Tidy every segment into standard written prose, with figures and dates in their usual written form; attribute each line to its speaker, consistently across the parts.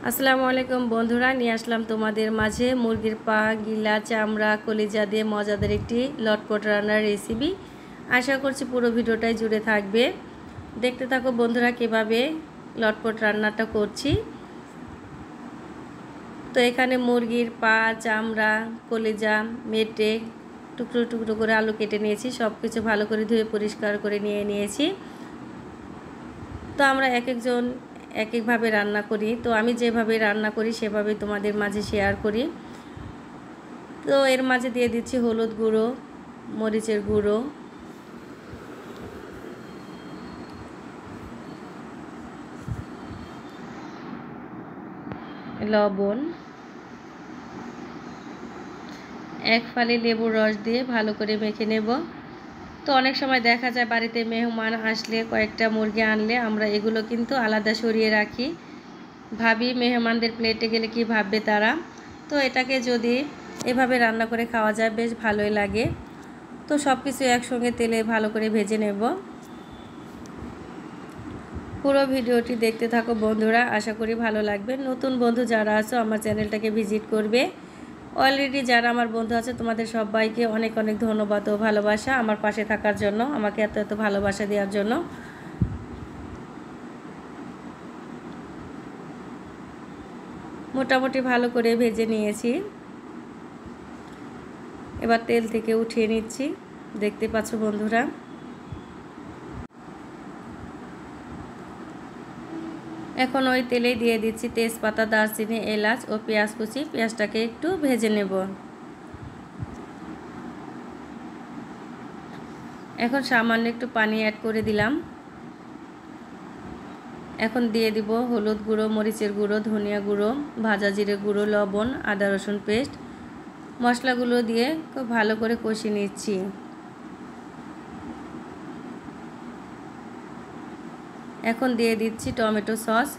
Speaker 1: আসসালামু আলাইকুম বন্ধুরা, নিয়ে আসলাম তোমাদের মাঝে মুরগির পা, গিলা, চামড়া, কলিজা দিয়ে মজাদার একটি লটপট রান্নার রেসিপি। আশা করছি পুরো ভিডিওটাই জুড়ে থাকবে। দেখতে থাকো বন্ধুরা কীভাবে লটপট রান্নাটা করছি। তো এখানে মুরগির পা, চামড়া, কলিজা, মেটে টুকরো টুকরো করে আলু কেটে নিয়েছি। সব কিছু ভালো করে ধুয়ে পরিষ্কার করে নিয়েছি। তো আমরা এক একজন এক একভাবে রান্না করি, তো আমি যেভাবে রান্না করি সেভাবে তোমাদের মাঝে শেয়ার করি। তো এর মাঝে দিয়ে দিচ্ছি হলুদ গুঁড়ো, মরিচের গুঁড়ো, লবণ, এক ফালি লেবুর রস দিয়ে ভালো করে মেখে নেব। তো অনেক সময় দেখা যায় বাড়িতে মেহমান আসলে কয়েকটা মুরগি আনলে আমরা এগুলো কিন্তু আলাদা সরিয়ে রাখি, ভাবি মেহমানদের প্লেটে গেলে কি ভাববে তারা। তো এটাকে যদি এভাবে রান্না করে খাওয়া যায় বেশ ভালোই লাগে। তো সব কিছু একসঙ্গে তেলে ভালো করে ভেজে নেব। পুরো ভিডিওটি দেখতে থাকো বন্ধুরা, আশা করি ভালো লাগবে। নতুন বন্ধু যারা আছো আমার চ্যানেলটাকে ভিজিট করবে। অলরেডি যারা আমার বন্ধু আছে তোমাদের সবাইকে অনেক অনেক ধন্যবাদ ও ভালোবাসা আমার পাশে থাকার জন্য, আমাকে এত এত ভালোবাসা দেওয়ার জন্য। মোটামুটি ভালো করে ভেজে নিয়েছি, এবার তেল থেকে উঠিয়ে নিচ্ছি। দেখতে পাচ্ছ বন্ধুরা, এখন ওই তেলেই দিয়ে দিচ্ছি তেজপাতা, দারচিনি, এলাচ ও পেঁয়াজ কুচি। পেঁয়াজটাকে একটু ভেজে নেব। এখন সামান্য একটু পানি অ্যাড করে দিলাম। এখন দিয়ে দিব হলুদ গুঁড়ো, মরিচের গুঁড়ো, ধনিয়া গুঁড়ো, ভাজা জিরে গুঁড়ো, লবণ, আদা রসুন পেস্ট। মশলাগুলো দিয়ে খুব ভালো করে কষিয়ে নিচ্ছি। এখন দিয়ে দিচ্ছি টমেটো সস,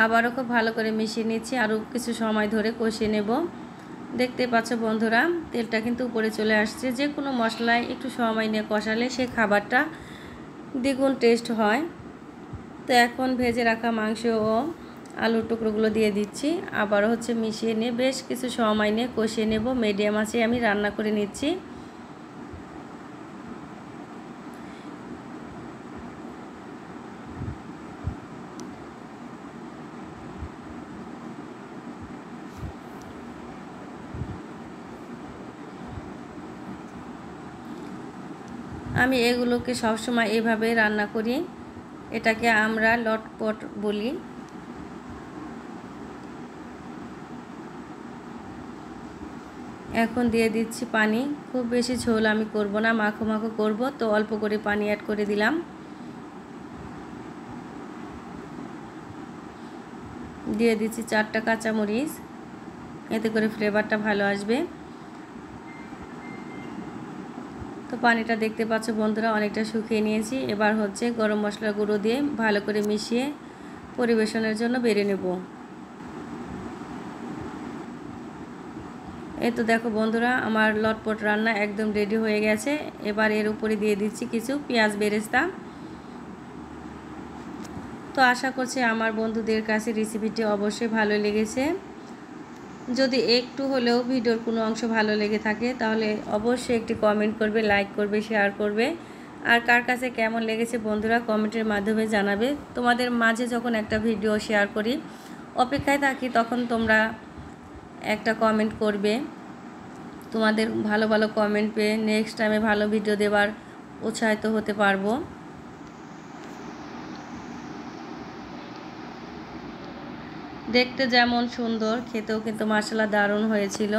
Speaker 1: আবারও খুব ভালো করে মিশিয়ে নিচ্ছি। আরও কিছু সময় ধরে কষিয়ে নেব। দেখতে পাচ্ছ বন্ধুরা তেলটা কিন্তু উপরে চলে আসছে। যে কোনো মশলায় একটু সময় নিয়ে কষালে সে খাবারটা দ্বিগুণ টেস্ট হয়। তো এখন ভেজে রাখা মাংস ও আলুর টুকরোগুলো দিয়ে দিচ্ছি। আবারও মিশিয়ে নিয়ে বেশ কিছু সময় নিয়ে কষিয়ে নেব। মিডিয়াম আঁচে আমি রান্না করে নিচ্ছি। আমি এগুলোকে সবসময় এভাবে রান্না করি, এটাকে আমরা লটপট বলি। এখন দিয়ে দিচ্ছি পানি। খুব বেশি ঝোল আমি করব না, মাখো মাখো করব, তো অল্প করে পানি অ্যাড করে দিলাম। দিয়ে দিচ্ছি 4টা কাঁচামরিচ, এতে করে ফ্লেভারটা ভালো আসবে। তো পানিটা দেখতে পাচ্ছ বন্ধুরা অনেকটা শুকিয়ে নিয়েছি। এবার গরম মশলা গুঁড়ো দিয়ে ভালো করে মিশিয়ে পরিবেশনের জন্য বেড়ে নেব। এই তো দেখো বন্ধুরা আমার লটপট রান্না একদম রেডি হয়ে গেছে। এবার এর উপরে দিয়ে দিচ্ছি কিছু পেঁয়াজ বেরেস্তা। তো আশা করছি আমার বন্ধুদের কাছে রেসিপিটি অবশ্যই ভালো লেগেছে। যদি একটু হলেও ভিডিওর কোনো অংশ ভালো লেগে থাকে তাহলে অবশ্যই একটি কমেন্ট করবে, লাইক করবে, শেয়ার করবে। আর কার কাছে কেমন লেগেছে বন্ধুরা কমেন্টের মাধ্যমে জানাবে। তোমাদের মাঝে যখন একটা ভিডিও শেয়ার করি অপেক্ষায় থাকি, তখন তোমরা একটা কমেন্ট করবে। তোমাদের ভালো ভালো কমেন্ট পেয়ে নেক্সট টাইমে ভালো ভিডিও দেওয়ার উৎসাহিত হতে পারবো। দেখতে যেমন সুন্দর, খেতেও কিন্তু মাশাআল্লাহ দারুণ হয়েছিল।